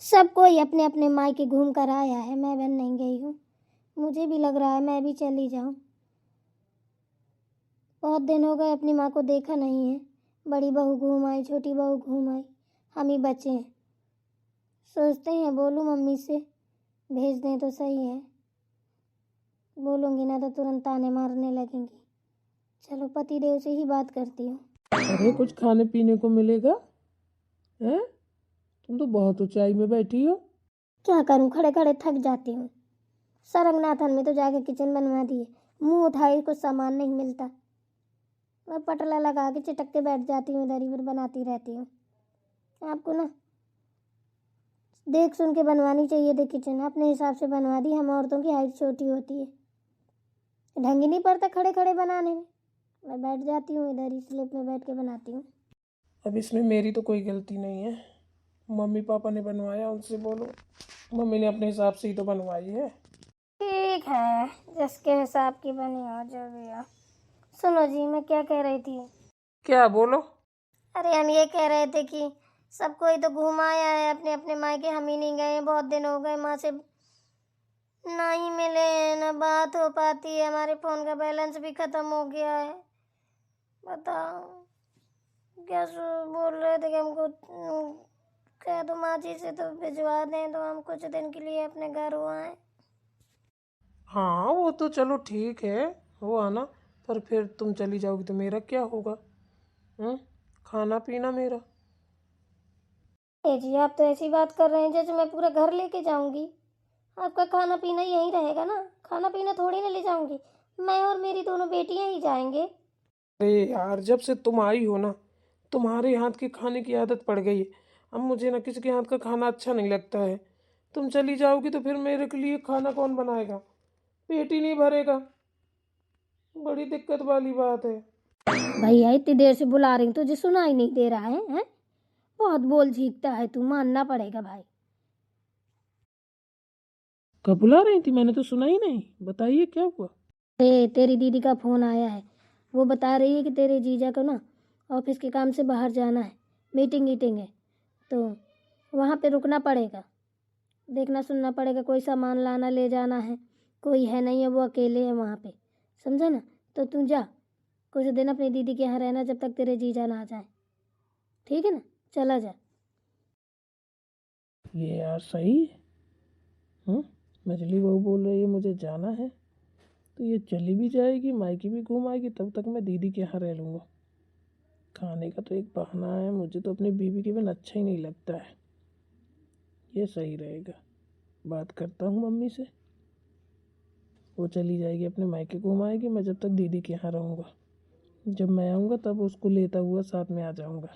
सब कोई अपने अपने मायके घूम कर आया है, मैं बन नहीं गई हूँ। मुझे भी लग रहा है मैं भी चली जाऊँ। बहुत दिन हो गए अपनी माँ को देखा नहीं है। बड़ी बहू घूम आई, छोटी बहू घूम आई, हम ही बचे हैं। सोचते हैं बोलूँ मम्मी से भेज दें तो सही है। बोलूँगी ना तो तुरंत ताने मारने लगेंगी। चलो पतिदेव से ही बात करती हूँ। अरे कुछ खाने पीने को मिलेगा? हैं? तुम तो बहुत ऊंचाई में बैठी हो। क्या करूँ, खड़े खड़े थक जाती हूँ। सरंगनाथन में तो जाके किचन बनवा दिए, मुंह उठाए कुछ सामान नहीं मिलता। मैं पटला लगा के चिटक के बैठ जाती हूँ, इधर उधर बनाती रहती हूँ। आपको ना देख सुन के बनवानी चाहिए थी किचन, अपने हिसाब से बनवा दी। हम औरतों की हाइट छोटी होती है, ढंग ही नहीं पड़ता खड़े खड़े बनाने में। मैं बैठ जाती हूँ इधर ही स्लिप में बैठ के बनाती हूँ। अब इसमें मेरी तो कोई गलती नहीं है। मम्मी पापा ने बनवाया, उनसे बोलो। मम्मी ने अपने हिसाब से ही तो बनवाई है। ठीक है, जिसके हिसाब की बनी हो जो भी हो। सुनो जी, मैं क्या कह रही थी। क्या बोलो? अरे हम ये कह रहे थे कि सब कोई तो घूम आया है अपने अपने मायके, हम ही नहीं गए। बहुत दिन हो गए माँ से ना ही मिले हैं, ना बात हो पाती है। हमारे फोन का बैलेंस भी खत्म हो गया है। बताओ क्या बोल रहे थे कि हमको कह दो माँ जी से तो भिजवा दें तो हम कुछ दिन के लिए अपने घर हो आए। हाँ वो तो चलो ठीक है, वो आना। पर फिर तुम चली जाओगी तो मेरा क्या होगा? खाना पीना मेरा। ए जी, आप तो ऐसी बात कर रहे हैं जैसे मैं पूरा घर लेके जाऊंगी। आपका खाना पीना यहीं रहेगा ना, खाना पीना थोड़ी ना ले जाऊंगी। मैं और मेरी दोनों बेटियां ही जाएंगे। अरे यार, जब से तुम आई हो ना, तुम्हारे हाथ के खाने की आदत पड़ गई है। अब मुझे ना किसी के हाथ का खाना अच्छा नहीं लगता है। तुम चली जाओगी तो फिर मेरे के लिए खाना कौन बनाएगा? पेट ही नहीं भरेगा। बड़ी दिक्कत वाली बात है। भैया इतनी देर से बुला रही हूँ, तुझे सुनाई नहीं दे रहा है, हैं? बहुत बोल झीकता है तू, मानना पड़ेगा भाई। कब बुला रही थी? मैंने तो सुना ही नहीं। बताइए क्या हुआ? तेरी दीदी का फोन आया है। वो बता रही है कि तेरे जीजा को ना ऑफिस के काम से बाहर जाना है, मीटिंग है, तो वहाँ पे रुकना पड़ेगा। देखना सुनना पड़ेगा, कोई सामान लाना ले जाना है, कोई है नहीं है, वो अकेले है वहाँ पे, समझा ना? तो तू जा कुछ दिन अपनी दीदी के यहाँ रहना जब तक तेरे जीजा ना आ जाए, ठीक है ना? चला जा। ये यार सही है। मछली बहू बोल रही है मुझे जाना है, तो ये चली भी जाएगी, मायके भी घूम आएगी, तब तक मैं दीदी के यहाँ रह लूँगा। खाने का तो एक बहाना है, मुझे तो अपनी बीवी के बिन अच्छा ही नहीं लगता है। ये सही रहेगा। बात करता हूँ मम्मी से। वो चली जाएगी अपने मायके घूम आएगी, मैं जब तक दीदी के यहाँ रहूँगा। जब मैं आऊँगा तब उसको लेता हुआ साथ में आ जाऊँगा।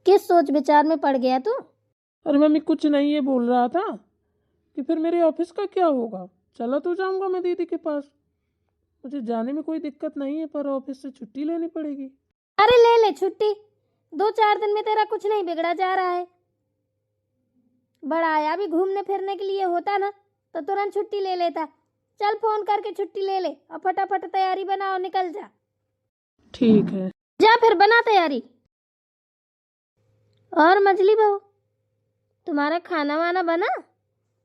किस सोच विचार में पड़ गया तू? अरे मम्मी कुछ नहीं, ये बोल रहा था कि फिर मेरे ऑफिस का क्या होगा। चला तो जाऊँगा मैं दीदी के पास। मुझे जाने में कोई दिक्कत नहीं है, पर ऑफिस से छुट्टी लेनी पड़ेगी। अरे ले ले छुट्टी, 2-4 दिन में तेरा कुछ नहीं बिगड़ा जा रहा है। बड़ा आया भी घूमने फिरने के लिए होता ना तो तुरंत छुट्टी ले लेता। चल फोन करके छुट्टी ले ले और फटाफट तैयारी बना और निकल जा। ठीक है। जा फिर बना तैयारी। और मछली बहू, तुम्हारा खाना वाना बना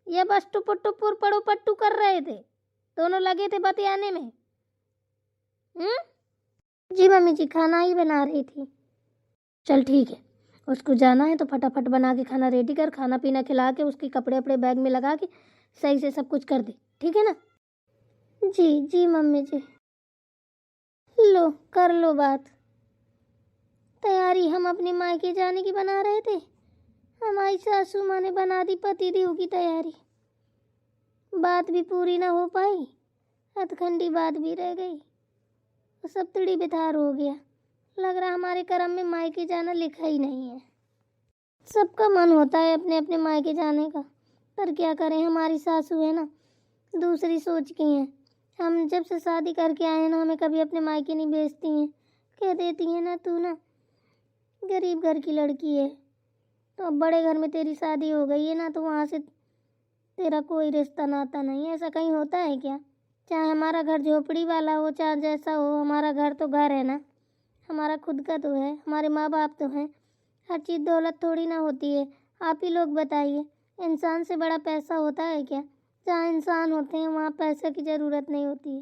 या बस टुपुर टुपुर पड़ो पट्टू कर रहे थे? दोनों लगे थे बतियाने में। जी मम्मी जी, खाना ही बना रही थी। चल ठीक है, उसको जाना है तो फटाफट बना के खाना रेडी कर, खाना पीना खिला के उसके कपड़े अपने बैग में लगा के सही से सब कुछ कर दे, ठीक है ना? जी जी मम्मी जी। लो कर लो बात। तैयारी हम अपने मायके जाने की बना रहे थे, हमारी सासू माँ ने बना दी पतिदेव की तैयारी। बात भी पूरी ना हो पाई, अधखंडी बात भी रह गई, सब तिड़ी बितार हो गया। लग रहा हमारे कर्म में मायके जाना लिखा ही नहीं है। सबका मन होता है अपने अपने मायके जाने का, पर क्या करें, हमारी सासू है ना दूसरी सोच की हैं। हम जब से शादी करके आए हैं ना, हमें कभी अपने मायके नहीं भेजती हैं। कह देती हैं ना तू ना गरीब घर की लड़की है, तो अब बड़े घर में तेरी शादी हो गई है ना, तो वहाँ से तेरा कोई रिश्ता नाता नहीं है। ऐसा कहीं होता है क्या? चाहे हमारा घर झोपड़ी वाला हो, चाहे जैसा हो, हमारा घर तो घर है ना, हमारा खुद का तो है, हमारे माँ बाप तो हैं। हर चीज़ दौलत थोड़ी ना होती है। आप ही लोग बताइए, इंसान से बड़ा पैसा होता है क्या? जहाँ इंसान होते हैं वहाँ पैसे की ज़रूरत नहीं होती है।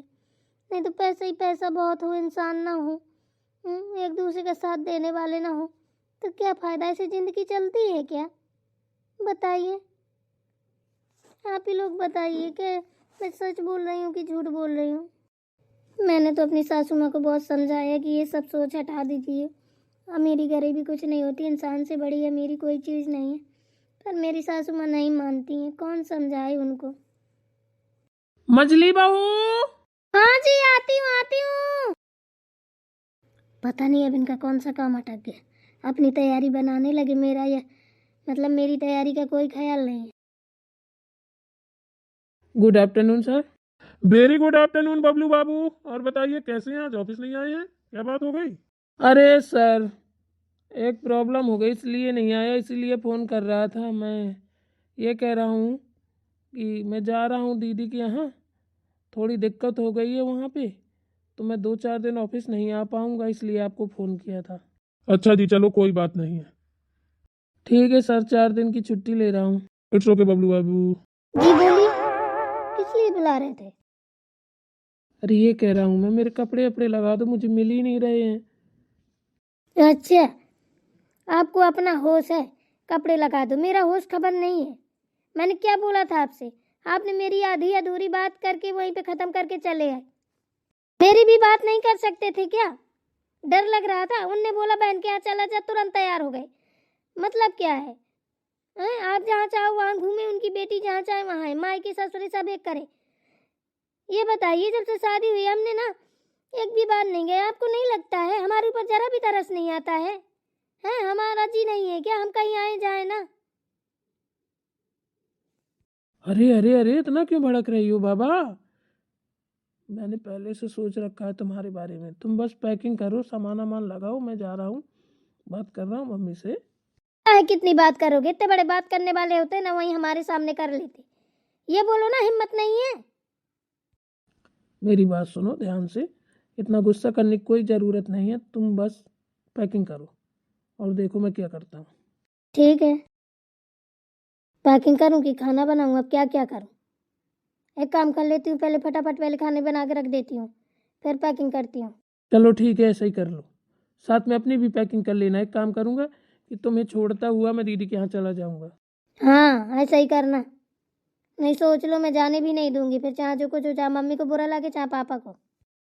नहीं तो पैसा ही पैसा बहुत हो, इंसान ना हो, एक दूसरे का साथ देने वाले ना हो, तो क्या फ़ायदा? ऐसी ज़िंदगी चलती है क्या? बताइए, आप ही लोग बताइए कि मैं सच बोल रही हूँ कि झूठ बोल रही हूँ। मैंने तो अपनी सासू माँ को बहुत समझाया कि ये सब सोच हटा दीजिए, अमीरी गरीबी कुछ नहीं होती, इंसान से बड़ी अमीरी कोई चीज़ नहीं है। पर मेरी सासू माँ नहीं मानती हैं, कौन समझाए उनको। मछली बहू। हाँ जी, आती हूँ आती हूँ। पता नहीं अब इनका कौन सा काम अटक गया, अपनी तैयारी बनाने लगे, मेरा ये मतलब मेरी तैयारी का कोई ख्याल नहीं है। Good afternoon sir. Very good afternoon Bablu babu. और बताइए कैसे हैं, आज ऑफिस नहीं आए हैं, क्या बात हो गई? अरे सर, एक प्रॉब्लम हो गई इसलिए नहीं आया, इसीलिए फ़ोन कर रहा था। मैं ये कह रहा हूँ कि मैं जा रहा हूँ दीदी के यहाँ, थोड़ी दिक्कत हो गई है वहाँ पे, तो मैं 2-4 दिन ऑफिस नहीं आ पाऊँगा, इसलिए आपको फ़ोन किया था। अच्छा जी, चलो कोई बात नहीं है। ठीक है सर, 4 दिन की छुट्टी ले रहा हूँ। इट्स ओके बबलू बाबू। जी बोलिए, किस लिए बुला रहे थे? अरे ये कह रहा हूँ मैं, मेरे कपड़े वपड़े लगा दो, मुझे मिल ही नहीं रहे हैं। अच्छा, आपको अपना होश है, कपड़े लगा दो, मेरा होश खबर नहीं है। मैंने क्या बोला था आपसे? आपने मेरी आधी अधूरी बात करके वहीं पे ख़त्म करके चले आए। मेरी भी बात नहीं कर सकते थे क्या? डर लग रहा था, उनने बोला बहन के यहाँ चला जा, तुरंत तैयार हो गए। मतलब क्या है? आप जहाँ चाहो वहाँ घूमे, उनकी बेटी जहाँ चाहे वहाँ है, मायके ससुरे सब एक करे। ये बताइए, जब से शादी हुई हमने ना एक भी बार नहीं गए, आपको नहीं लगता है हमारे ऊपर जरा भी तरस नहीं आता है? हमारा जी नहीं है क्या हम कहीं आए जाए ना? अरे अरे अरे, इतना क्यों भड़क रही हो बाबा? मैंने पहले से सोच रखा है तुम्हारे बारे में, तुम बस पैकिंग करो, सामान वामान लगाओ, मैं जा रहा हूँ, बात कर रहा हूँ मम्मी से। कितनी बात करोगे? इतने बड़े बात करने वाले होते ना वहीं हमारे सामने कर लेते। ये बोलो ना, हिम्मत नहीं है? मेरी बात सुनो ध्यान से, इतना गुस्सा करने की कोई ज़रूरत नहीं है, तुम बस पैकिंग करो और देखो मैं क्या करता हूँ। ठीक है, पैकिंग करूँ कि खाना बनाऊँ? अब क्या क्या करूँ? एक काम कर लेती हूँ, पहले फटाफट पहले खाने बना के रख देती हूँ, फिर पैकिंग करती हूँ। चलो ठीक है, ऐसा ही कर लो, साथ में अपनी भी पैकिंग कर लेना। एक काम करूँगा कि तुम्हें छोड़ता हुआ मैं दीदी के यहाँ चला जाऊँगा। हाँ, ऐसा ही करना, नहीं सोच लो मैं जाने भी नहीं दूंगी, फिर चाहे जो कुछ हो, चाहे मम्मी को बुरा लगे चाहे पापा को।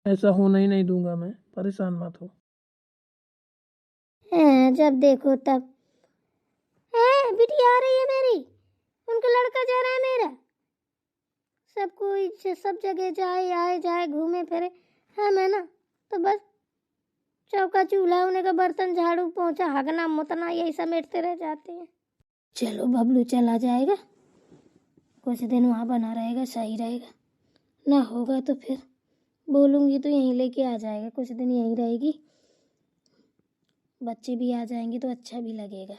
ऐसा होना ही नहीं दूंगा मैं, परेशान मत हो। जब देखो तब बिटिया आ रही है मेरी, उनका लड़का जा रहा है मेरा, सब कोई सब जगह जाए आए जाए घूमे फिरे, मैं ना तो बस चौका चूल्हा होने का, बर्तन झाड़ू पोंछा हगना मुतना यही समेटते रह जाते हैं। चलो बबलू चला जाएगा, कुछ दिन वहाँ बना रहेगा, सही रहेगा, ना होगा तो फिर बोलूँगी तो यहीं लेके आ जाएगा, कुछ दिन यहीं रहेगी, बच्चे भी आ जाएंगे तो अच्छा भी लगेगा।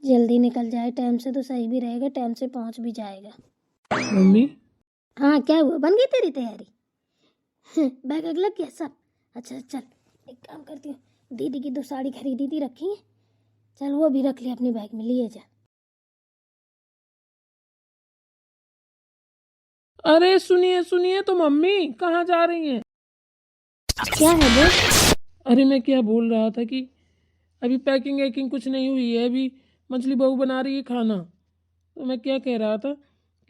जल्दी निकल जाए टाइम से तो सही भी रहेगा, टाइम से पहुँच भी जाएगा। मम्मी। हाँ क्या हुआ, बन गई तेरी तैयारी? बैग वैग लग गया सब? अच्छा चल, एक काम करती हूँ, दीदी की 2 साड़ी खरीदी थी रखी है, चल वो भी रख ले अपने बैग में, लिए जा। अरे सुनिए सुनिए, तो मम्मी कहाँ जा रही हैं? क्या है बोल? अरे मैं क्या बोल रहा था कि अभी पैकिंग वैकिंग कुछ नहीं हुई है, अभी मछली बहू बना रही है खाना। तो मैं क्या कह रहा था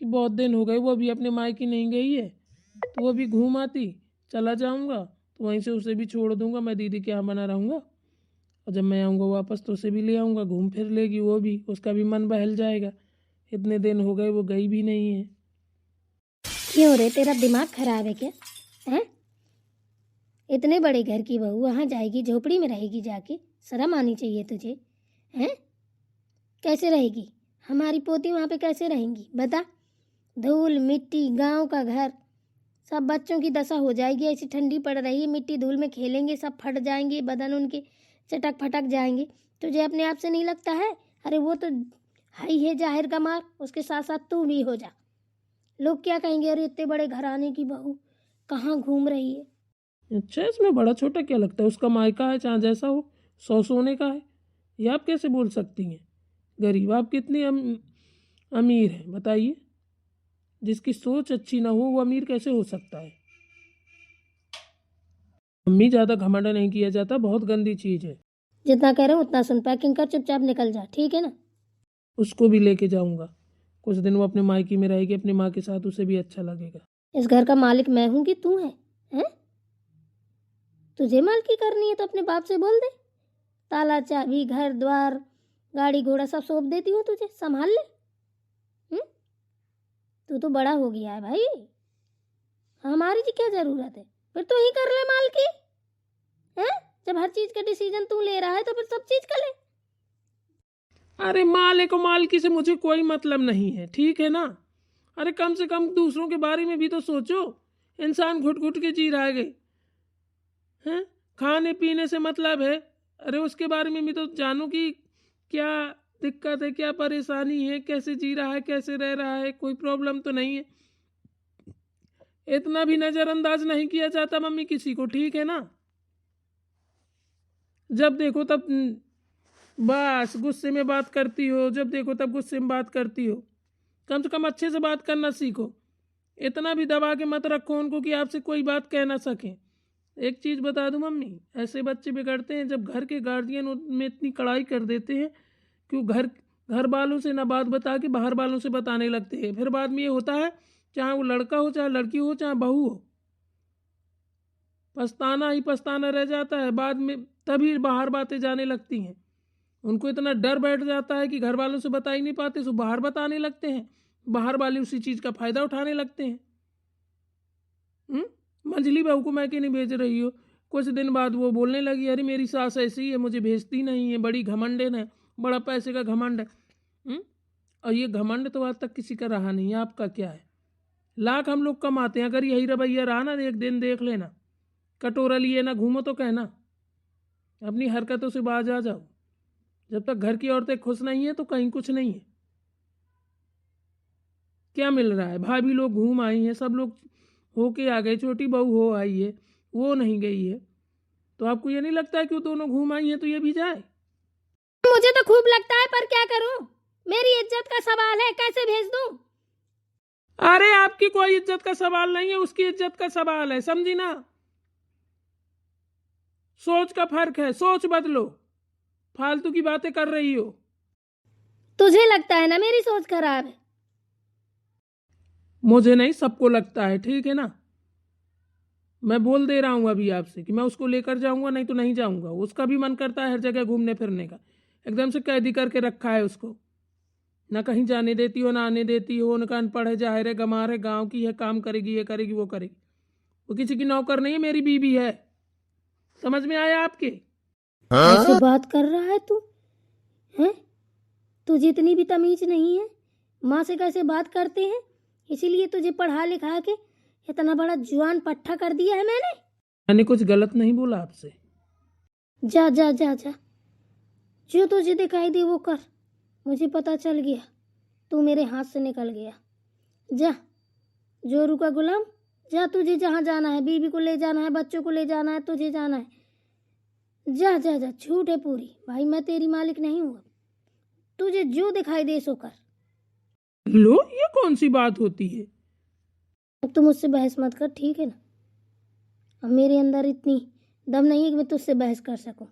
कि बहुत दिन हो गए वो अभी अपने मायके नहीं गई है, तो वो अभी घूम आती, चला जाऊंगा, तो वहीं से उसे भी छोड़ दूंगा, मैं दीदी के यहाँ बना रहूँगा, और जब मैं आऊँगा वापस तो उसे भी ले आऊँगा, घूम फिर लेगी वो भी, उसका भी मन बहल जाएगा, इतने दिन हो गए वो गई भी नहीं है। क्यों रे, तेरा दिमाग खराब है क्या? हैं? इतने बड़े घर की बहू वहाँ जाएगी, झोपड़ी में रहेगी जाके, शर्म आनी चाहिए तुझे। हैं? कैसे रहेगी? हमारी पोती वहाँ पे कैसे रहेंगी बता? धूल मिट्टी, गांव का घर, सब बच्चों की दशा हो जाएगी, ऐसी ठंडी पड़ रही है, मिट्टी धूल में खेलेंगे, सब फट जाएंगे, बदन उनके चटक फटक जाएंगे। तुझे अपने आप से नहीं लगता है? अरे वो तो हाई है जाहिर का मार, उसके साथ साथ तू भी हो जा। लोग क्या कहेंगे, अरे इतने बड़े घराने की बहू कहाँ घूम रही है? अच्छा, इसमें बड़ा छोटा क्या लगता है, उसका मायका है चाहे जैसा हो, 100 सोने का है, ये आप कैसे बोल सकती हैं? गरीब आप कितनी अमीर हैं, बताइए। जिसकी सोच अच्छी ना हो वो अमीर कैसे हो सकता है? मम्मी, ज़्यादा घमंड नहीं किया जाता, बहुत गंदी चीज़ है। जितना कह रहे हो उतना सुन, पैकिंग कर, चुपचाप निकल जा, ठीक है ना? उसको भी लेके जाऊंगा, कुछ दिन वो अपने मायके में रहेगी अपनी माँ के साथ, उसे भी अच्छा लगेगा। इस घर का मालिक मैं हूँ कि तू है? हैं? तुझे मालकी करनी है तो अपने बाप से बोल दे, ताला चाबी घर द्वार गाड़ी घोड़ा सब सौंप देती हूँ तुझे, संभाल ले। तू तो बड़ा हो गया है भाई, हमारी जी क्या जरूरत है? फिर तू ही कर ले मालकी, हैं? जब हर चीज का डिसीजन तू ले रहा है तो फिर सब चीज का ले। अरे मालिक को मालकी से मुझे कोई मतलब नहीं है, ठीक है ना? अरे कम से कम दूसरों के बारे में भी तो सोचो। इंसान घुट घुट के जी रहा है, हैं? खाने पीने से मतलब है, अरे उसके बारे में भी तो जानो कि क्या दिक्कत है, क्या परेशानी है, कैसे जी रहा है, कैसे रह रहा है, कोई प्रॉब्लम तो नहीं है। इतना भी नजरअंदाज नहीं किया जाता मम्मी किसी को, ठीक है ना? जब देखो तब बस गुस्से में बात करती हो, जब देखो तब गुस्से में बात करती हो। कम से कम अच्छे से बात करना सीखो। इतना भी दबा के मत रखो उनको कि आपसे कोई बात कह ना सके। एक चीज़ बता दूं मम्मी, ऐसे बच्चे बिगड़ते हैं जब घर के गार्जियन उनमें इतनी कड़ाई कर देते हैं कि वो घर वालों से ना बात बता के बाहर वालों से बताने लगते हैं। फिर बाद में ये होता है, चाहे वो लड़का हो, चाहे लड़की हो, चाहे बहू हो, पछताना ही पछताना रह जाता है बाद में। तभी बाहर बातें जाने लगती हैं। उनको इतना डर बैठ जाता है कि घर वालों से बता ही नहीं पाते, सो बाहर बताने लगते हैं, बाहर वाले उसी चीज़ का फ़ायदा उठाने लगते हैं। मंझली बहू को मैं क्यों नहीं भेज रही हो? कुछ दिन बाद वो बोलने लगी, अरे मेरी सास ऐसी है, मुझे भेजती नहीं है, बड़ी घमंडन है, बड़ा पैसे का घमंड है। और ये घमंड तो आज तक किसी का रहा नहीं है, आपका क्या है? लाख हम लोग कमाते हैं, अगर यही रवैया रहा ना, एक दिन देख लेना, कटोरा लिए ना घूमो तो कहना। अपनी हरकतों से बाज आ जाओ। जब तक घर की औरतें खुश नहीं है तो कहीं कुछ नहीं है। क्या मिल रहा है? भाभी लोग घूम आई हैं, सब लोग होके आ गए, छोटी बहू हो आई है, वो नहीं गई है, तो आपको ये नहीं लगता है कि वो दोनों घूम आई हैं तो ये भी जाए? मुझे तो खूब लगता है, पर क्या करूं? मेरी इज्जत का सवाल है, कैसे भेज दूं? अरे आपकी कोई इज्जत का सवाल नहीं है, उसकी इज्जत का सवाल है, समझी ना? सोच का फर्क है, सोच बदलो, फालतू की बातें कर रही हो। तुझे लगता है ना मेरी सोच खराब है? मुझे नहीं, सबको लगता है, ठीक है ना? मैं बोल दे रहा हूँ अभी आपसे कि मैं उसको लेकर जाऊंगा, नहीं तो नहीं जाऊंगा। उसका भी मन करता है हर जगह घूमने फिरने का, एकदम से कैदी करके रखा है उसको। ना कहीं जाने देती हो, ना आने देती हो, उनका अनपढ़ है, जाहिर है, गंवार है, गाँव की है, काम करेगी, ये करेगी, वो करेगी। वो किसी की नौकर नहीं है, मेरी बीवी है। समझ में आया आपके? ऐसे बात कर रहा है तू? हैं? तुझे इतनी भी तमीज नहीं है? माँ से कैसे बात करते हैं? इसीलिए तुझे पढ़ा लिखा के इतना बड़ा जुआन पट्टा कर दिया है मैंने कुछ गलत नहीं बोला आपसे। जा जा जा जा, जो तुझे दिखाई दे वो कर। मुझे पता चल गया, तू मेरे हाथ से निकल गया। जा, जोरू का गुलाम, जा, तुझे जहाँ जाना है, बीवी को ले जाना है, बच्चों को ले जाना है, तुझे जाना है, जा जा जा। छूट है पूरी भाई, मैं तेरी मालिक नहीं हूँ। तुझे जो दिखाई दे सो कर। लो, ये कौन सी बात होती है? अब तू मुझसे बहस मत कर, ठीक है ना? अब मेरे अंदर इतनी दम नहीं है कि मैं तुझसे बहस कर सकूं।